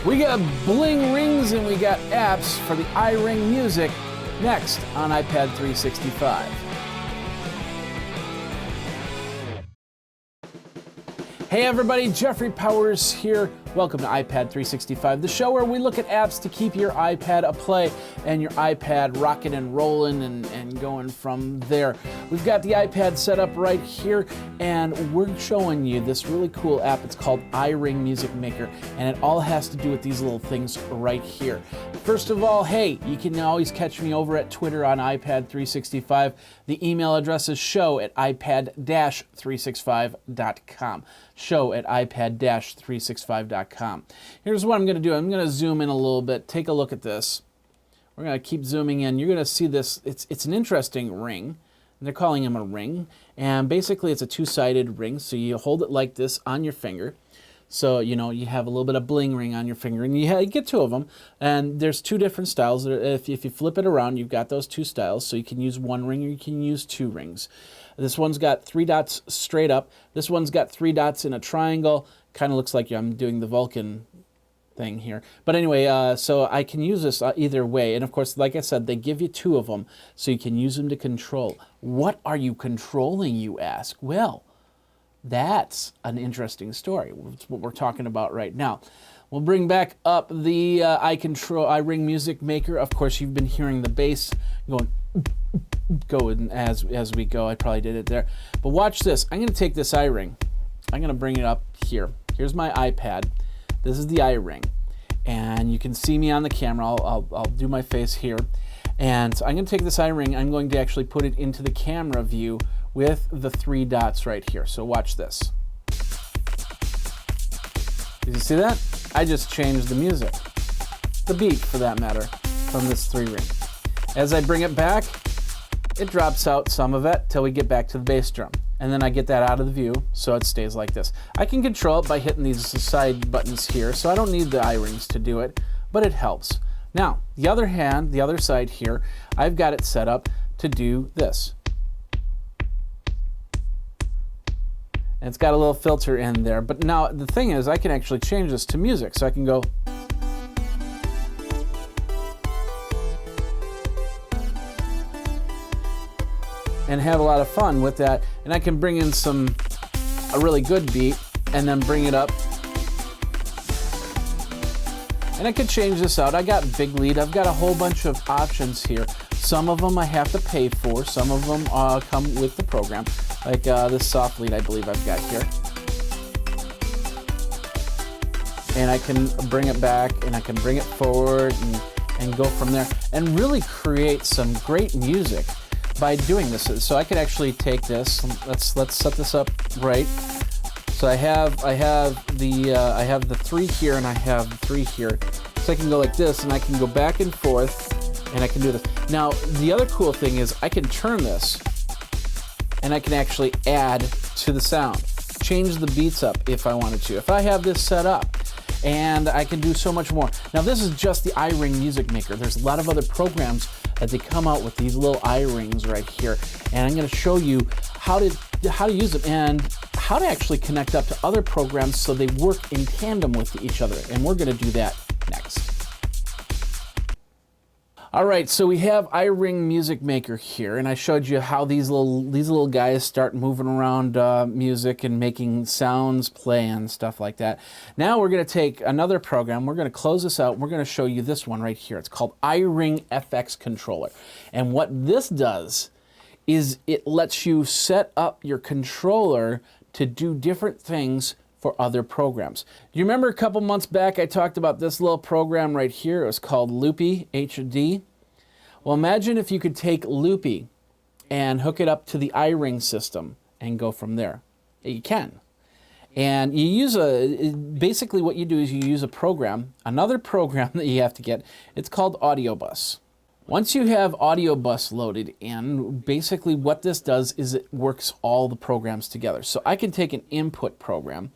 We got bling rings and we got apps for the iRing music next on iPad 365. Hey everybody, Jeffrey Powers here. Welcome to iPad 365, the show where we look at apps to keep your iPad aplay and your iPad rocking and rolling and going from there. We've got the iPad set up right here and we're showing you this really cool app. It's called iRing Music Maker and it all has to do with these little things right here. First of all, hey, you can always catch me over at Twitter on iPad 365. The email address is show@ipad-365.com. show@ipad-365.com. Here's what I'm going to do. I'm going to zoom in a little bit. Take a look at this. We're going to keep zooming in. You're going to see this. It's an interesting ring. They're calling him a ring. And basically it's a two-sided ring. So you hold it like this on your finger. So, you know, you have a little bit of bling ring on your finger. And you get two of them. And there's two different styles. If you flip it around, you've got those two styles. So you can use one ring or you can use two rings. This one's got 3 dots straight up. This one's got 3 dots in a triangle. Kind of looks like I'm doing the Vulcan thing here. But anyway, so I can use this either way. And of course, like I said, they give you 2 of them so you can use them to control. What are you controlling, you ask? Well, that's an interesting story. That's what we're talking about right now. We'll bring back up the iRing Music Maker. Of course, you've been hearing the bass going as we go. I probably did it there. But watch this. I'm going to take this iRing. I'm going to bring it up here. Here's my iPad. This is the iRing. And you can see me on the camera. I'll do my face here. And so I'm going to take this iRing. I'm going to actually put it into the camera view with the 3 dots right here. So watch this. Did you see that? I just changed the music. The beat, for that matter, from this 3 ring. As I bring it back, it drops out some of it till we get back to the bass drum. And then I get that out of the view so it stays like this. I can control it by hitting these side buttons here, so I don't need the iRings to do it, but it helps. Now, the other side here, I've got it set up to do this. And it's got a little filter in there, but now the thing is I can actually change this to music, so I can go and have a lot of fun with that. And I can bring in a really good beat and then bring it up. And I could change this out. I got big lead. I've got a whole bunch of options here. Some of them I have to pay for. Some of them come with the program. Like this soft lead I believe I've got here. And I can bring it back and I can bring it forward and go from there and really create some great music by doing this. So I could actually take this. Let's set this up right. So I have the 3 here and I have the 3 here. So I can go like this and I can go back and forth and I can do this. Now the other cool thing is I can turn this and I can actually add to the sound. Change the beats up if I wanted to. If I have this set up. And I can do so much more. Now this is just the iRing Music Maker. There's a lot of other programs that they come out with these little iRings right here. And I'm going to show you how to use them and how to actually connect up to other programs so they work in tandem with each other. And we're going to do that next. All right, so we have iRing Music Maker here, and I showed you how these little guys start moving around music and making sounds play and stuff like that. Now we're going to take another program. We're going to close this out. We're going to show you this one right here. It's called iRing FX Controller. And what this does is it lets you set up your controller to do different things for other programs. Do you remember a couple months back I talked about this little program right here? It was called Loopy HD. Well, imagine if you could take Loopy and hook it up to the iRing system and go from there. You can. And you use basically what you do is you use a program, another program that you have to get. It's called AudioBus. Once you have AudioBus loaded in, basically what this does is it works all the programs together. So I can take an input program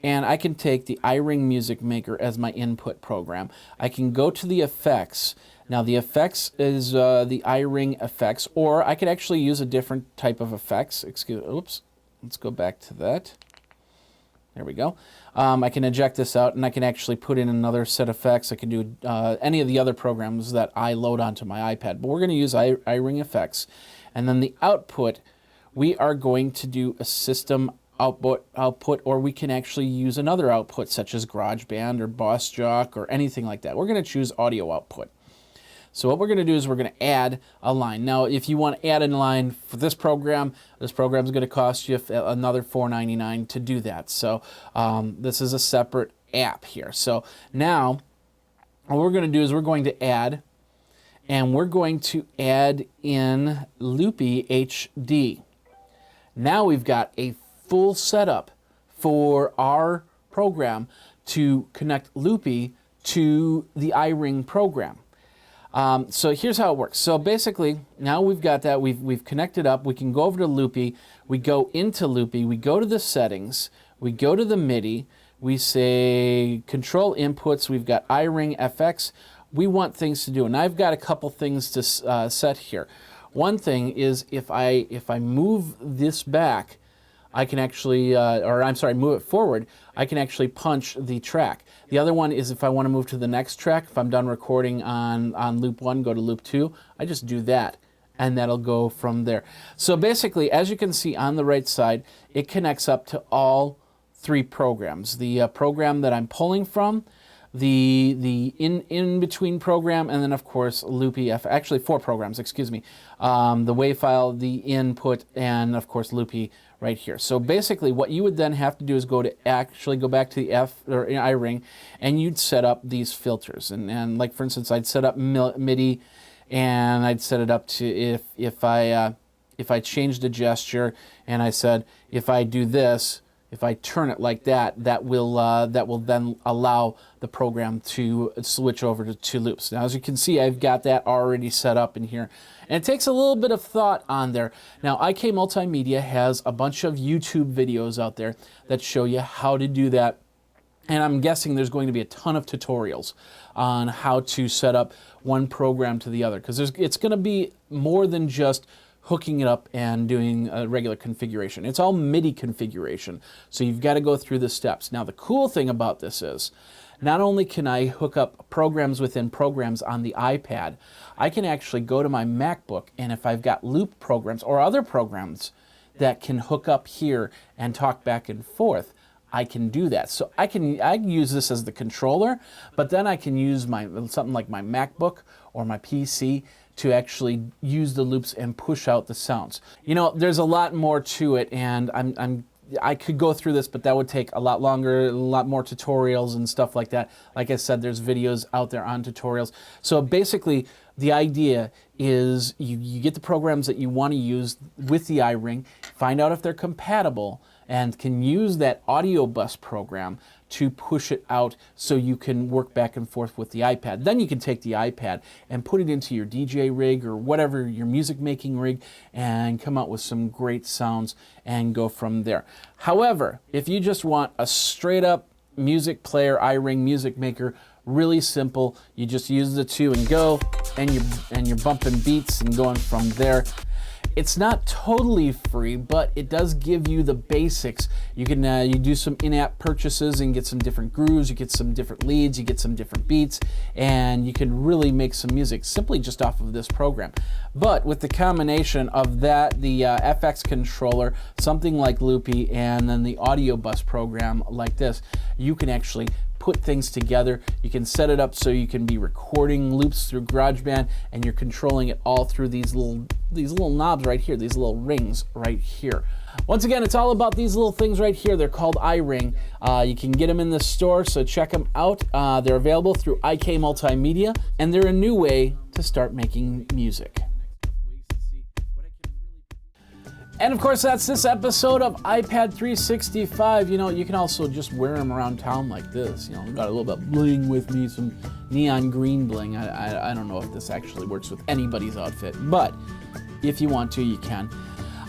and I can take the iRing Music Maker as my input program. I can go to the effects. Now the effects is the iRing effects, or I could actually use a different type of effects. Oops, let's go back to that. There we go. I can eject this out, and I can actually put in another set of effects. I can do any of the other programs that I load onto my iPad. But we're going to use iRing effects. And then the output, we are going to do a system output, or we can actually use another output such as GarageBand or Boss Jock or anything like that. We're going to choose audio output. So what we're going to do is we're going to add a line. Now, if you want to add a line for this program is going to cost you another $4.99 to do that. So this is a separate app here. So now what we're going to do is we're going to add, and we're going to add in Loopy HD. Now we've got a full setup for our program to connect Loopy to the iRing program. So here's how it works. So basically, now we've got that, we've connected up, we can go over to Loopy, we go into Loopy, we go to the settings, we go to the MIDI, we say control inputs, we've got iRing FX, we want things to do, and I've got a couple things to set here. One thing is if I move this back, I can actually, move it forward, I can actually punch the track. The other one is if I want to move to the next track, if I'm done recording on loop 1, go to loop 2, I just do that, and that'll go from there. So basically, as you can see on the right side, it connects up to all 3 programs. The program that I'm pulling from, the in-between program, and then of course Loopy actually 4 programs, excuse me. The WAV file, the input, and of course Loopy right here. So basically what you would then have to do is go back to the iRing, and you'd set up these filters. And like for instance, I'd set up MIDI, and I'd set it up to if I change the gesture, and I said if I do this, if I turn it like that, that will then allow the program to switch over to 2 loops. Now, as you can see, I've got that already set up in here. And it takes a little bit of thought on there. Now, IK Multimedia has a bunch of YouTube videos out there that show you how to do that. And I'm guessing there's going to be a ton of tutorials on how to set up one program to the other, because it's going to be more than just hooking it up and doing a regular configuration. It's all MIDI configuration, so you've got to go through the steps. Now, the cool thing about this is not only can I hook up programs within programs on the iPad, I can actually go to my MacBook, and if I've got loop programs or other programs that can hook up here and talk back and forth, I can do that. So I can use this as the controller, but then I can use something like my MacBook or my PC to actually use the loops and push out the sounds. You know, there's a lot more to it, and I could go through this, but that would take a lot longer, a lot more tutorials and stuff like that. Like I said, there's videos out there on tutorials. So basically, the idea is you get the programs that you want to use with the iRing, find out if they're compatible, and can use that audio bus program to push it out so you can work back and forth with the iPad. Then you can take the iPad and put it into your DJ rig or whatever, your music making rig, and come out with some great sounds and go from there. However, if you just want a straight up music player, iRing music maker, really simple, you just use the 2 and go, and you're bumping beats and going from there. It's not totally free, but it does give you the basics. You can you do some in-app purchases and get some different grooves, you get some different leads, you get some different beats, and you can really make some music simply just off of this program. But with the combination of that, the FX controller, something like Loopy, and then the audio bus program like this, you can actually put things together. You can set it up so you can be recording loops through GarageBand, and you're controlling it all through these little knobs right here, these little rings right here. Once again, it's all about these little things right here. They're called iRing. You can get them in the store, so check them out. They're available through IK Multimedia, and they're a new way to start making music. And of course, that's this episode of iPad 365. You know, you can also just wear them around town like this. You know, got a little bit of bling with me, some neon green bling. I don't know if this actually works with anybody's outfit, but if you want to, you can.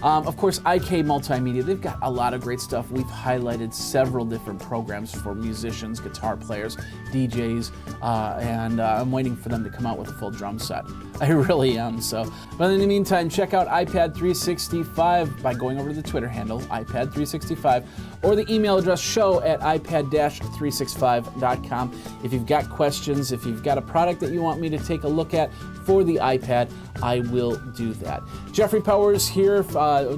Of course, IK Multimedia, they've got a lot of great stuff. We've highlighted several different programs for musicians, guitar players, DJs, and I'm waiting for them to come out with a full drum set. I really am. So, but in the meantime, check out iPad 365 by going over to the Twitter handle, iPad 365, or the email address show@ipad-365.com. If you've got questions, if you've got a product that you want me to take a look at for the iPad, I will do that. Jeffrey Powers here.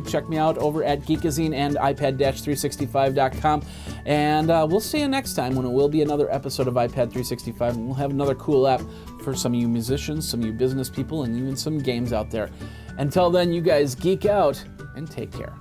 Check me out over at Geekazine and iPad-365.com. And we'll see you next time when it will be another episode of iPad 365. And we'll have another cool app for some of you musicians, some of you business people, and even some games out there. Until then, you guys geek out and take care.